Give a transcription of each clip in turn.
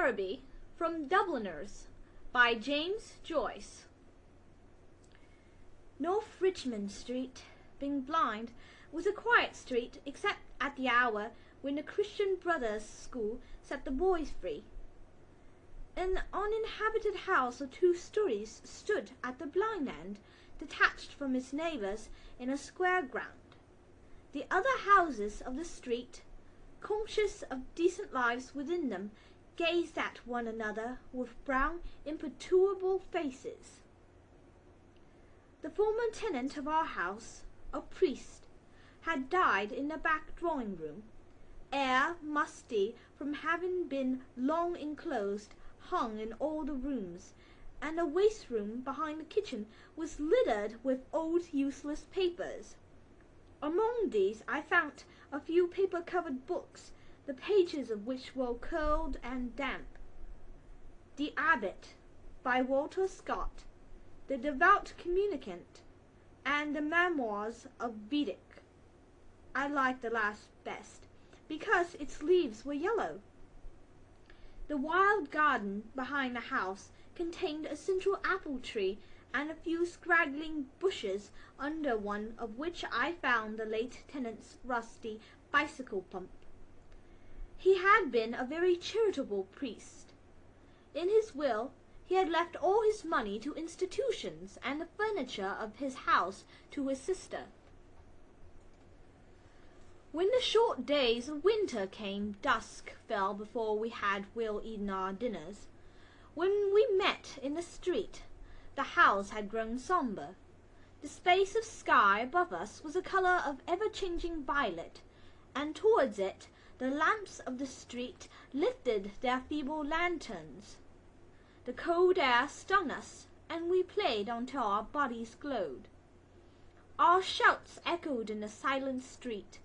Araby from Dubliners by James Joyce. North Richmond Street, being blind, was a quiet street except at the hour when the Christian Brothers' School set the boys free. An uninhabited house of 2 stories stood at the blind end, detached from its neighbours in a square ground. The other houses of the street, conscious of decent lives within them, gazed at one another with brown, imperturbable faces. The former tenant of our house, a priest, had died in the back drawing-room. Air, musty from having been long enclosed, hung in all the rooms, and the waste-room behind the kitchen was littered with old useless papers. Among these I found a few paper-covered books, the pages of which were curled and damp. The Abbot, by Walter Scott, The Devout Communicant, and the Memoirs of Vedic. I liked the last best, because its leaves were yellow. The wild garden behind the house contained a central apple tree and a few scraggling bushes, under one of which I found the late tenant's rusty bicycle pump. He had been a very charitable priest. In his will, he had left all his money to institutions and the furniture of his house to his sister. When the short days of winter came, dusk fell before we had well eaten our dinners. When we met in the street, the house had grown sombre. The space of sky above us was a colour of ever-changing violet, and towards it the lamps of the street lifted their feeble lanterns. The cold air stung us, and we played until our bodies glowed. Our shouts echoed in the silent street.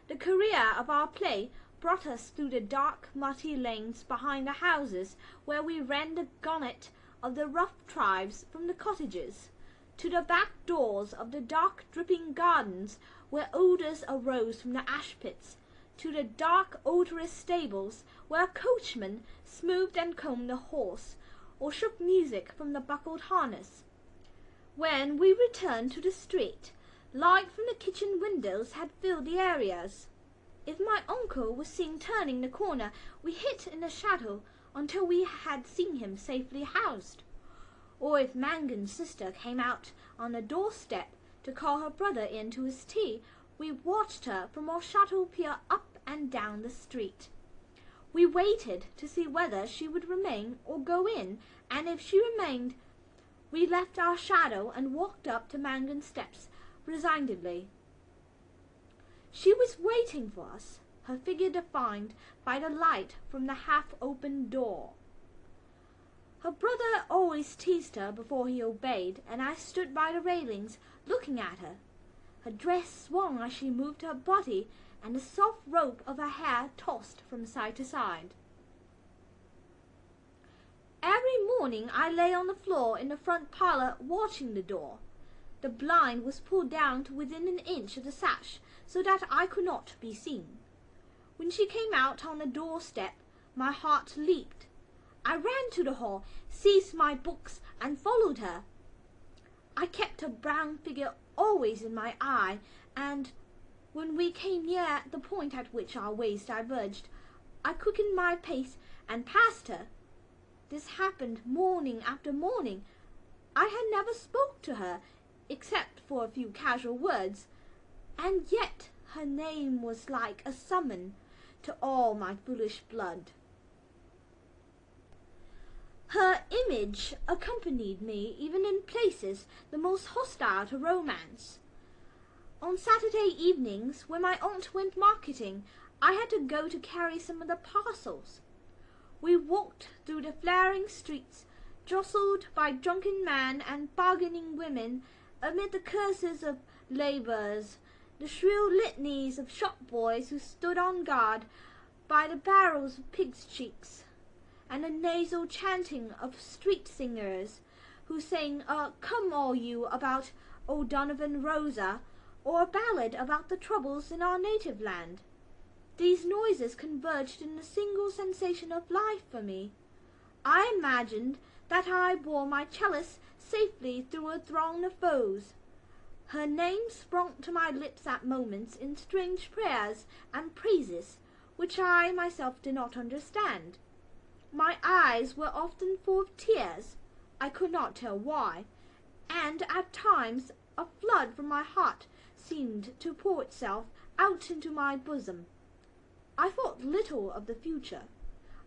The career of our play brought us through the dark, muddy lanes behind the houses, where we ran the gauntlet of the rough tribes from the cottages, to the back doors of the dark, dripping gardens, where odours arose from the ash-pits, to the dark, odorous stables, where a coachman smoothed and combed the horse, or shook music from the buckled harness. When we returned to the street, light from the kitchen windows had filled the areas. If my uncle was seen turning the corner, we hid in the shadow until we had seen him safely housed. Or if Mangan's sister came out on the doorstep to call her brother in to his tea, we watched her from our shadow peer up and down the street. We waited to see whether she would remain or go in, and if she remained, we left our shadow and walked up to Mangan's steps resignedly. She was waiting for us, her figure defined by the light from the half-opened door. Her brother always teased her before he obeyed, and I stood by the railings looking at her. Her dress swung as she moved her body, and the soft rope of her hair tossed from side to side. Every morning I lay on the floor in the front parlour watching the door. The blind was pulled down to within an inch of the sash, so that I could not be seen. When she came out on the doorstep, my heart leaped. I ran to the hall, seized my books, and followed her. I kept her brown figure always in my eye, and when we came near the point at which our ways diverged, I quickened my pace and passed her. This happened morning after morning. I had never spoke to her, except for a few casual words, and yet her name was like a summon to all my foolish blood. Her image accompanied me even in places the most hostile to romance. On Saturday evenings, when my aunt went marketing, I had to go to carry some of the parcels. We walked through the flaring streets, jostled by drunken men and bargaining women, amid the curses of labourers, the shrill litanies of shop-boys who stood on guard by the barrels of pigs' cheeks, and the nasal chanting of street-singers who sang a "Come All You" about O'Donovan Rosa, or a ballad about the troubles in our native land. These noises converged in a single sensation of life for me. I imagined that I bore my chalice safely through a throng of foes. Her name sprung to my lips at moments in strange prayers and praises, which I myself did not understand. My eyes were often full of tears, I could not tell why, and at times a flood from my heart seemed to pour itself out into my bosom. I thought little of the future.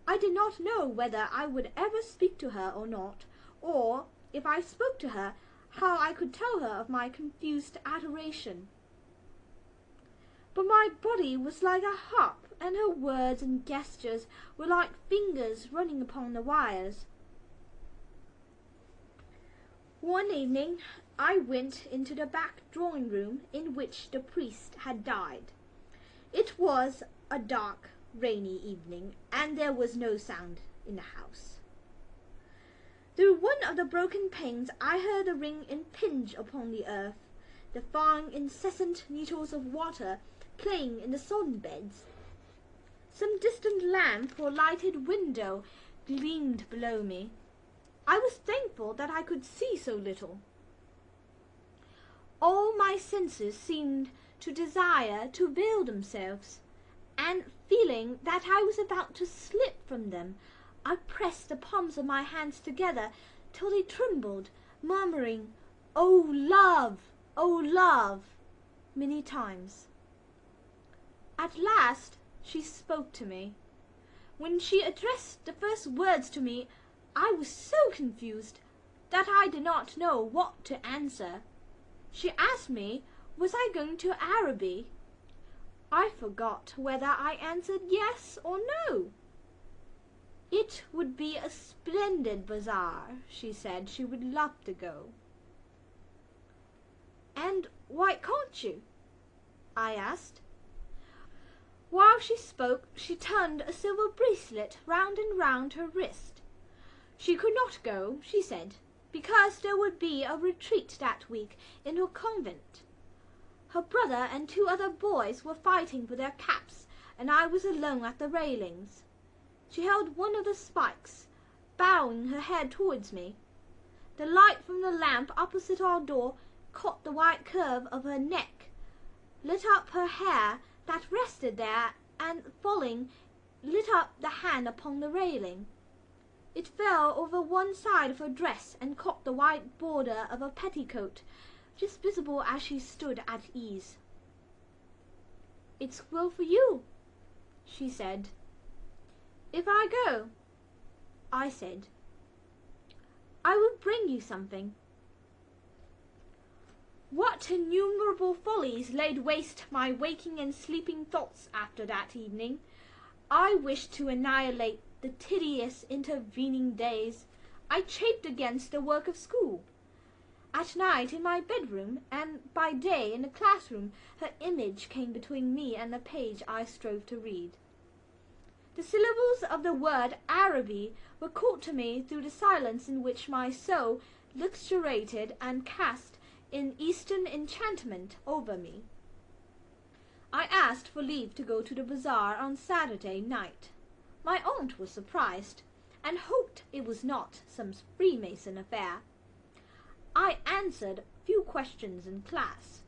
I did not know whether I would ever speak to her or not, or, if I spoke to her, how I could tell her of my confused adoration. But my body was like a harp, and her words and gestures were like fingers running upon the wires. One evening I went into the back drawing-room in which the priest had died. It was a dark, rainy evening, and there was no sound in the house. Through one of the broken panes I heard a ring impinge upon the earth, the fine incessant needles of water playing in the sodden beds. Some distant lamp or lighted window gleamed below me. I was thankful that I could see so little. All my senses seemed to desire to veil themselves, and feeling that I was about to slip from them, I pressed the palms of my hands together till they trembled, murmuring, "O love, O love," many times. At last she spoke to me. When she addressed the first words to me, I was so confused that I did not know what to answer. She asked me, was I going to Araby? I forgot whether I answered yes or no. It would be a splendid bazaar, she said. She would love to go. And why can't you? I asked. While she spoke, she turned a silver bracelet round and round her wrist. She could not go, she said, because there would be a retreat that week in her convent. Her brother and 2 other boys were fighting for their caps, and I was alone at the railings. She held one of the spikes, bowing her head towards me. The light from the lamp opposite our door caught the white curve of her neck, lit up her hair that rested there, and falling, lit up the hand upon the railing. It fell over one side of her dress and caught the white border of her petticoat, just visible as she stood at ease. "It's well for you," she said. "If I go," I said, "I will bring you something." What innumerable follies laid waste my waking and sleeping thoughts after that evening! I wished to annihilate the tedious intervening days. I chafed against the work of school. At night in my bedroom, and by day in the classroom, her image came between me and the page I strove to read. The syllables of the word Araby were caught to me through the silence in which my soul luxuriated and cast in Eastern enchantment over me. I asked for leave to go to the bazaar on Saturday night. My aunt was surprised, and hoped it was not some Freemason affair. I answered few questions in class.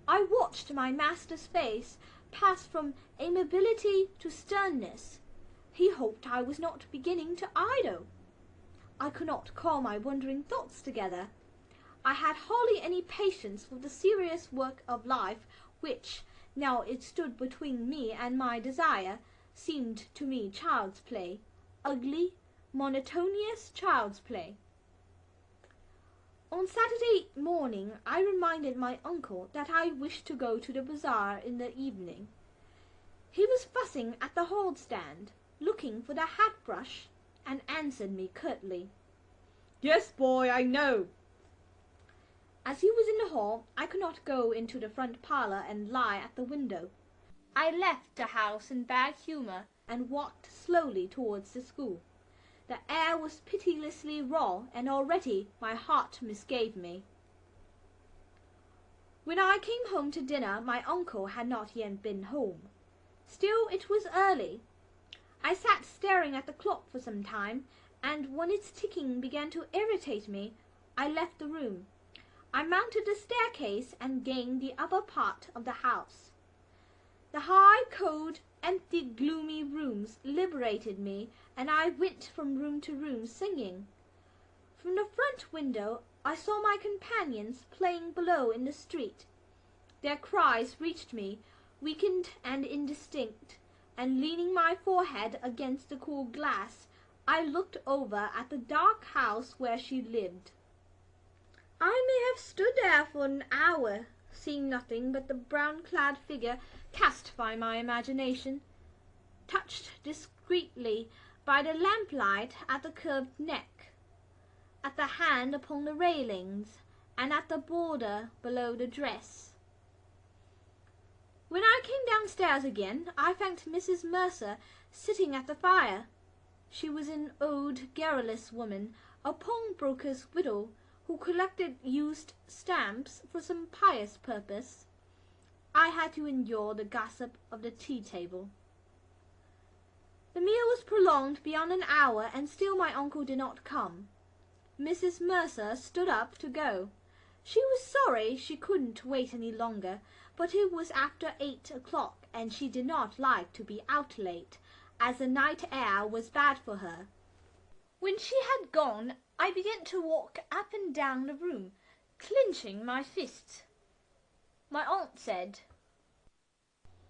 I watched my master's face pass from amiability to sternness. He hoped I was not beginning to idle. I could not call my wandering thoughts together. I had hardly any patience for the serious work of life which, now it stood between me and my desire, seemed to me child's play, ugly, monotonous child's play. On Saturday morning I reminded my uncle that I wished to go to the bazaar in the evening. He was fussing at the hall stand, looking for the hat-brush, and answered me curtly, "Yes, boy, I know." As he was in the hall, I could not go into the front parlour and lie at the window. I left the house in bad humour and walked slowly towards the school. The air was pitilessly raw, and already my heart misgave me. When I came home to dinner, my uncle had not yet been home. Still, it was early. I sat staring at the clock for some time, and when its ticking began to irritate me, I left the room. I mounted the staircase and gained the upper part of the house. The high, cold, empty, gloomy rooms liberated me, and I went from room to room singing. From the front window I saw my companions playing below in the street. Their cries reached me, weakened and indistinct, and leaning my forehead against the cool glass, I looked over at the dark house where she lived. I may have stood there for an hour, seeing nothing but the brown-clad figure cast by my imagination, touched discreetly by the lamplight at the curved neck, at the hand upon the railings, and at the border below the dress. When I came downstairs again, I found Mrs. Mercer sitting at the fire. She was an old, garrulous woman, a pawnbroker's widow, who collected used stamps for some pious purpose. I had to endure the gossip of the tea-table. The meal was prolonged beyond an hour, and still my uncle did not come. Mrs. Mercer stood up to go. She was sorry she couldn't wait any longer, but it was after 8 o'clock, and she did not like to be out late, as the night air was bad for her. When she had gone, I began to walk up and down the room, clenching my fists. My aunt said,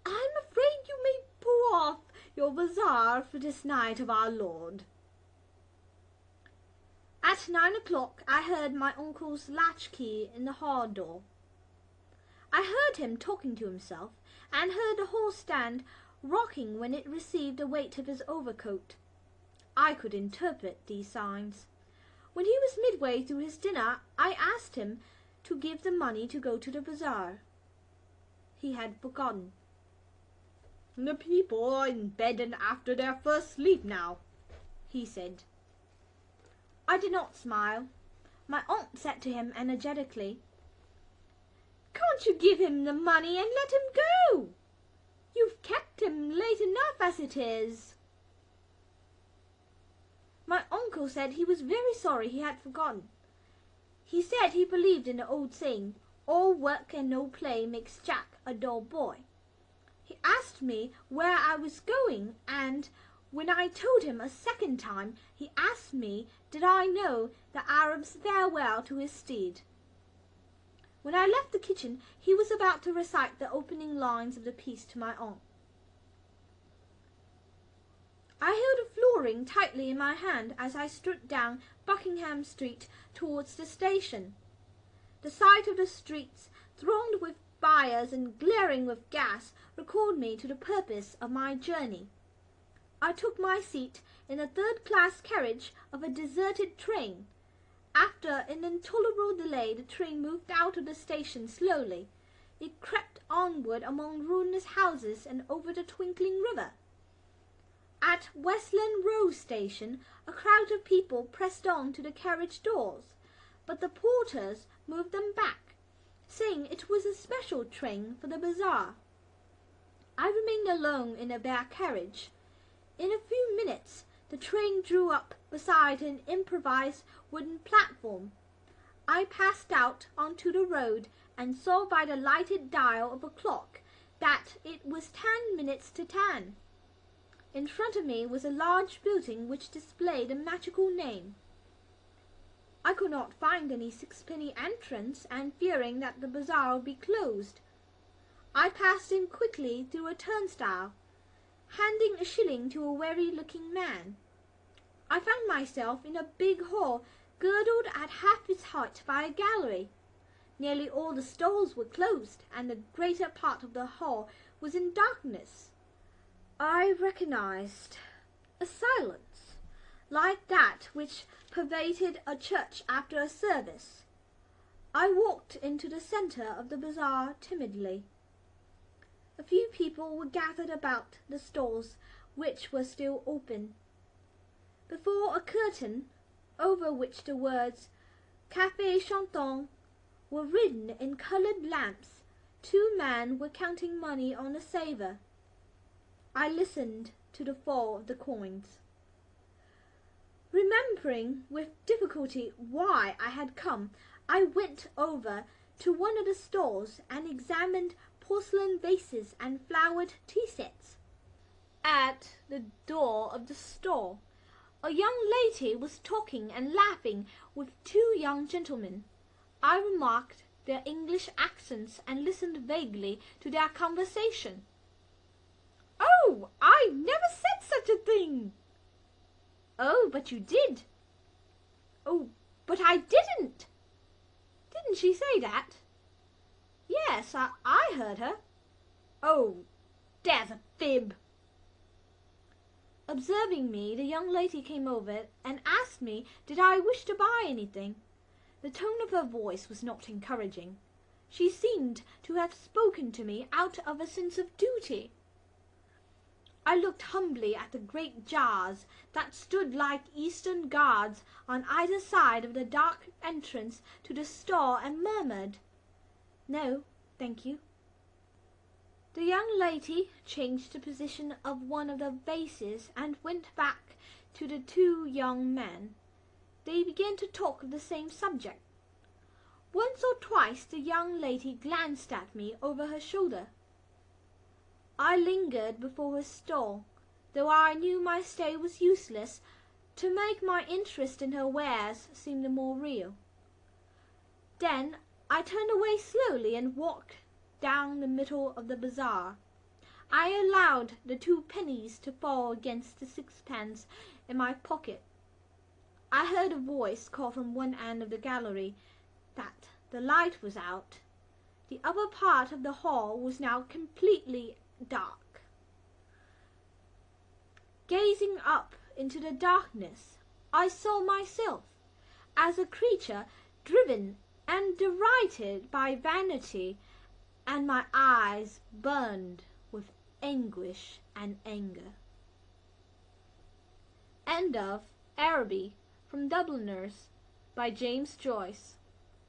"I'm afraid you may pull off your bazaar for this night of our Lord." At 9 o'clock I heard my uncle's latchkey in the hall door. I heard him talking to himself, and heard the hall stand rocking when it received the weight of his overcoat. I could interpret these signs. When he was midway through his dinner, I asked him to give the money to go to the bazaar. He had forgotten. "The people are in bed and after their first sleep now," he said. I did not smile. My aunt said to him energetically, "Can't you give him the money and let him go? You've kept him late enough as it is." My uncle said he was very sorry he had forgotten. He said he believed in the old saying, "All work and no play makes Jack a dull boy." He asked me where I was going, and when I told him a second time, he asked me did I know the Arab's farewell to his steed. When I left the kitchen, he was about to recite the opening lines of the piece to my aunt. I held a florin tightly in my hand as I strode down Buckingham Street towards the station. The sight of the streets, thronged with buyers and glaring with gas, recalled me to the purpose of my journey. I took my seat in a third-class carriage of a deserted train. After an intolerable delay, the train moved out of the station slowly. It crept onward among ruinous houses and over the twinkling river. At Westland Row Station, a crowd of people pressed on to the carriage doors, but the porters moved them back, saying it was a special train for the bazaar. I remained alone in a bare carriage. In a few minutes, the train drew up beside an improvised wooden platform. I passed out onto the road and saw by the lighted dial of a clock that it was 10 minutes to 10. In front of me was a large building which displayed a magical name. I could not find any sixpenny entrance, and fearing that the bazaar would be closed, I passed in quickly through a turnstile, handing a shilling to a weary-looking man. I found myself in a big hall girdled at half its height by a gallery. Nearly all the stalls were closed, and the greater part of the hall was in darkness. I recognized a silence, like that which pervaded a church after a service. I walked into the centre of the bazaar timidly. A few people were gathered about the stalls, which were still open. Before a curtain, over which the words "Café Chantant" were written in coloured lamps, 2 men were counting money on a salver. I listened to the fall of the coins. "Remember Remembering with difficulty why I had come, I went over to one of the stalls and examined porcelain vases and flowered tea sets. At the door of the stall, a young lady was talking and laughing with two young gentlemen. I remarked their English accents and listened vaguely to their conversation. "Oh, I never said such a thing!" "Oh, but you did." "Oh, but I didn't." "Didn't she say that?" "Yes, I heard her." "Oh, there's a fib." Observing me, the young lady came over and asked me did I wish to buy anything. The tone of her voice was not encouraging. She seemed to have spoken to me out of a sense of duty. I looked humbly at the great jars that stood like Eastern guards on either side of the dark entrance to the stall and murmured, "No, thank you." The young lady changed the position of one of the vases and went back to the two young men. They began to talk of the same subject. Once or twice the young lady glanced at me over her shoulder. I lingered before her stall, though I knew my stay was useless, to make my interest in her wares seem the more real. Then I turned away slowly and walked down the middle of the bazaar. I allowed the 2 pennies to fall against the 6pence in my pocket. I heard a voice call from one end of the gallery that the light was out. The upper part of the hall was now completely dark. Gazing up into the darkness, I saw myself as a creature driven and derided by vanity, and my eyes burned with anguish and anger. End of Araby from Dubliners by James Joyce.